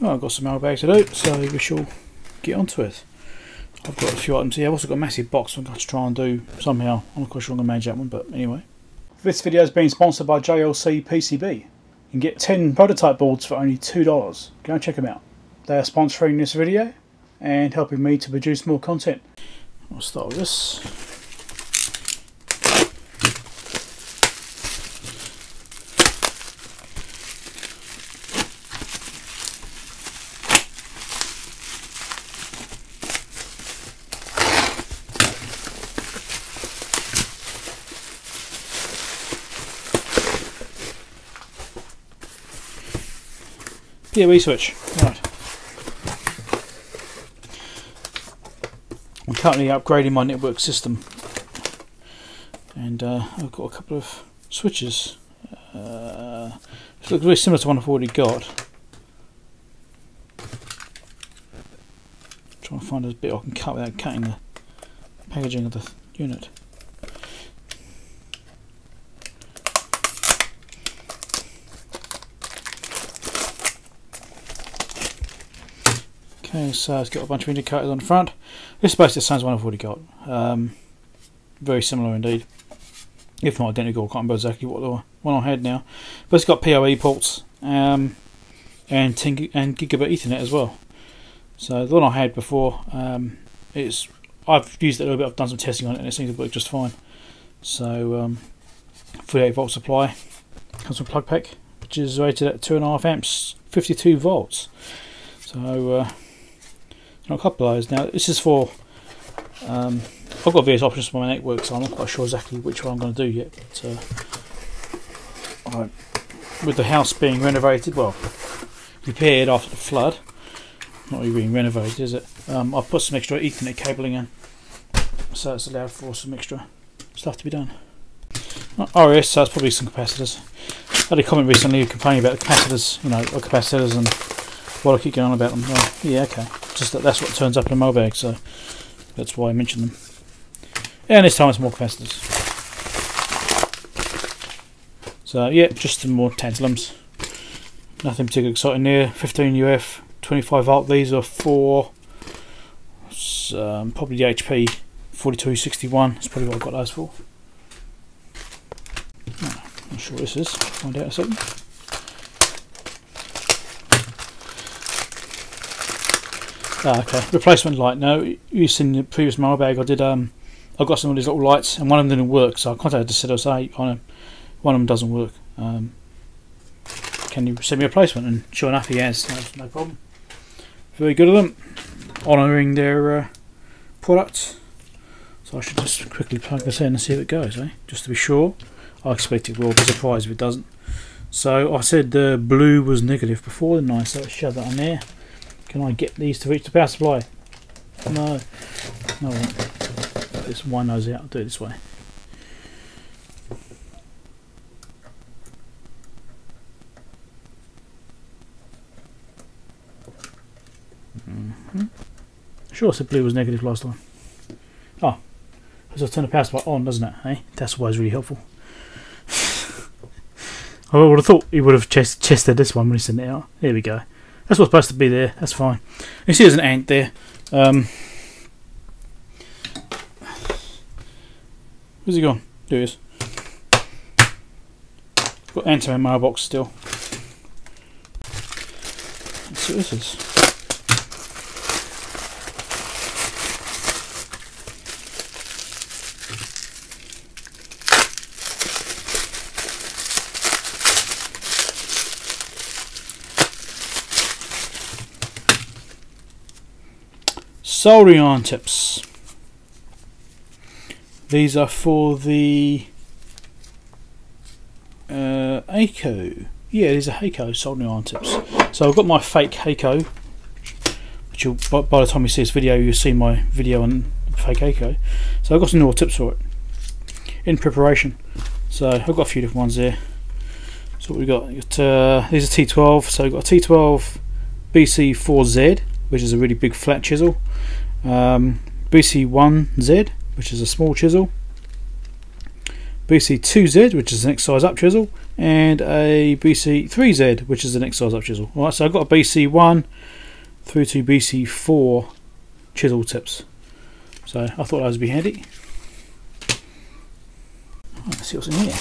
Well, I've got some mailbag to do, so we shall get onto it. I've got a few items here. I've also got a massive box I'm going to try and do somehow. I'm not quite sure I'm going to manage that one, but anyway. This video has been sponsored by JLC PCB. You can get 10 prototype boards for only $2. Go and check them out. They are sponsoring this video and helping me to produce more content. I'll start with this. PoE switch. Right. I'm currently upgrading my network system, and I've got a couple of switches. It looks very similar to one I've already got. Trying to find a bit I can cut without cutting the packaging of the unit. Okay, so it's got a bunch of indicators on the front. This is basically the same one I've already got. Very similar indeed. If not identical, I can't remember exactly what the one I had now. But it's got PoE ports and 10 and gigabit Ethernet as well. So the one I had before, I've used it a little bit, I've done some testing on it and it seems to work just fine. So 48 volt supply, comes from a plug pack, which is rated at 2.5 amps, 52 volts. So a couple of those. Now this is for I've got various options for my network, so I'm not quite sure exactly which one I'm going to do yet, but with the house being renovated, well, repaired after the flood, not really being renovated, is it? I've put some extra Ethernet cabling in, so it's allowed for some extra stuff to be done. RS, so it's probably some capacitors. I had a comment recently complaining about the capacitors, capacitors and what I keep going on about them. Well, yeah, okay. Just that's what turns up in a mailbag, so that's why I mentioned them. And this time it's more capacitors. So yeah, just some more tantalums. Nothing particularly exciting there. 15 UF, 25 volt. These are for probably the HP 4261. That's probably what I've got those for. Not sure what this is. Find out in a second. Okay, replacement light. Now, you've seen the previous mailbag I did. I got some of these little lights, and one of them didn't work. So I contacted the seller, say one of them doesn't work. Can you send me a replacement? And sure enough, he has. No problem. Very good of them, honouring their product. So I should just quickly plug this in and see if it goes. Just to be sure. I expect it will. I'll be surprised if it doesn't. So I said the blue was negative before, didn't I? So let's shove that on there. Can I get these to reach the power supply? No. No. This one nose out. I'll do it this way. Sure, I said blue was negative last time. Oh, so turn the power supply on, doesn't it? Hey, that's always really helpful. I would have thought he would have chested this one when he sent it out. There we go. That's what's supposed to be there. That's fine. You see, there's an ant there. Where's he gone? There he is. Got ants in my mailbox still. Let's see what this is. Soldering iron tips. These are for the Aco. Yeah, these are Aco soldering iron tips. So I've got my fake Aco, which you'll, by the time you see this video, you'll see my video on fake Aco. So I've got some more tips for it in preparation. So I've got a few different ones there. So what we've got, these are T12. So we've got a T12 BC4Z, which is a really big flat chisel. BC1Z, which is a small chisel. BC2Z, which is the next size up chisel, and a BC3Z, which is the next size up chisel. Alright, so I've got a BC1 through to BC4 chisel tips. So I thought those would be handy. Let's see what's in here.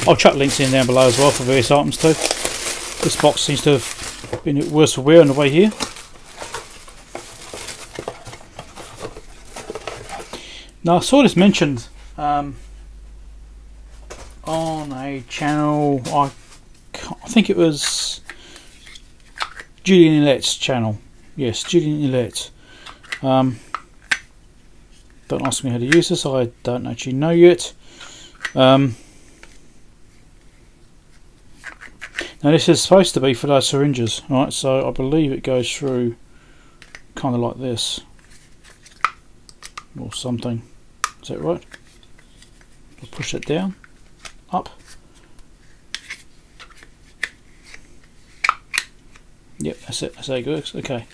I'll chuck links in down below as well for various items too. This box seems to have been worse for wear on the way here. Now I saw this mentioned on a channel, I think it was Julian Illet's channel. Yes, Julian Illet. Don't ask me how to use this, I don't actually know yet. Now this is supposed to be for those syringes, right? So I believe it goes through kind of like this or something. Is that right? I'll push it down, up. Yep, that's it. That's how it works. Okay,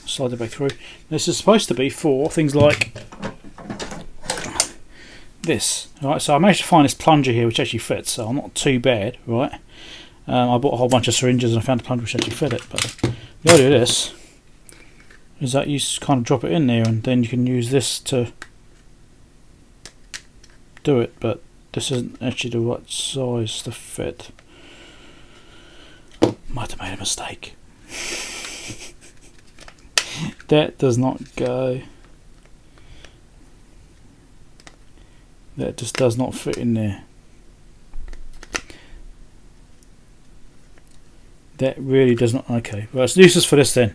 slide it back through. This is supposed to be for things like this. Right, so I managed to find this plunger here which actually fits, so I'm not too bad, right? I bought a whole bunch of syringes and I found a plunger which actually fit it. But the idea of this is that you just kind of drop it in there, and then you can use this to do it. But this isn't actually the right size to fit. Might have made a mistake. That does not go. That just does not fit in there. That really does not. Okay, well, it's useless for this then.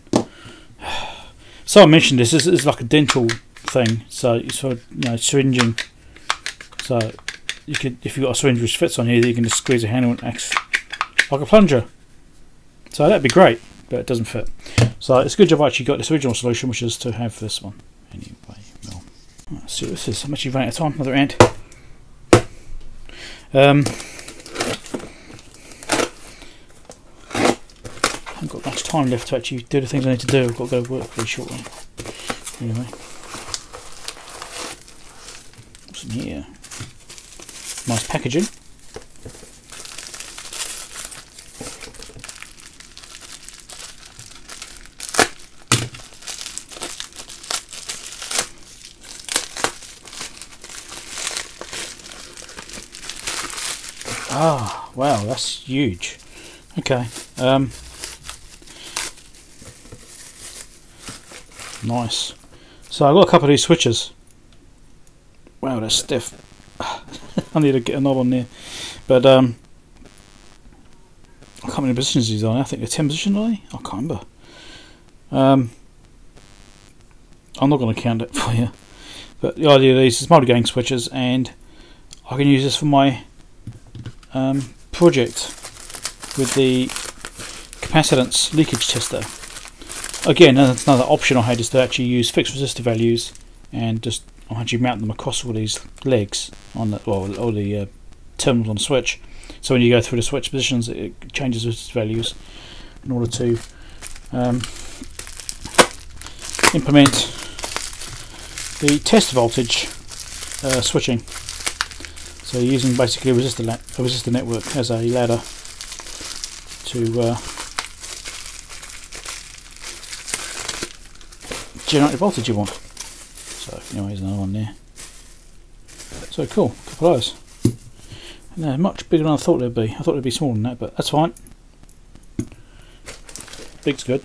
So I mentioned this is like a dental thing, so it's for, you know, syringing. So you could, if you've got a syringe which fits on here, you can just squeeze a handle and it acts like a plunger. So that'd be great, but it doesn't fit. So it's a good job I actually got this original solution, which is to have this one. Anyway, well, let's see what this is. I'm actually running out of time. Another ant. I haven't got much time left to actually do the things I need to do. I've got to go to work pretty shortly. Anyway, what's in here? Nice packaging. Ah, wow, that's huge. Okay. Nice. So I've got a couple of these switches. Wow, they're stiff. I need to get a knob on there. But I can't remember the positions these are. I think they're 10 position, are they? I can't remember. I'm not going to count it for you. But the idea of these is multi-gang switches, and I can use this for my project with the capacitance leakage tester. Again, that's another option I had, is to actually use fixed resistor values and just I'll actually mount them across all these legs on the, well, all the terminals on the switch. So when you go through the switch positions, it changes resistor values in order to implement the test voltage switching. So you're using basically a resistor network as a ladder to generate the voltage you want. So anyway, there's another one there. So cool, a couple of those. And they're much bigger than I thought they'd be. I thought they'd be smaller than that, but that's fine. Big's good.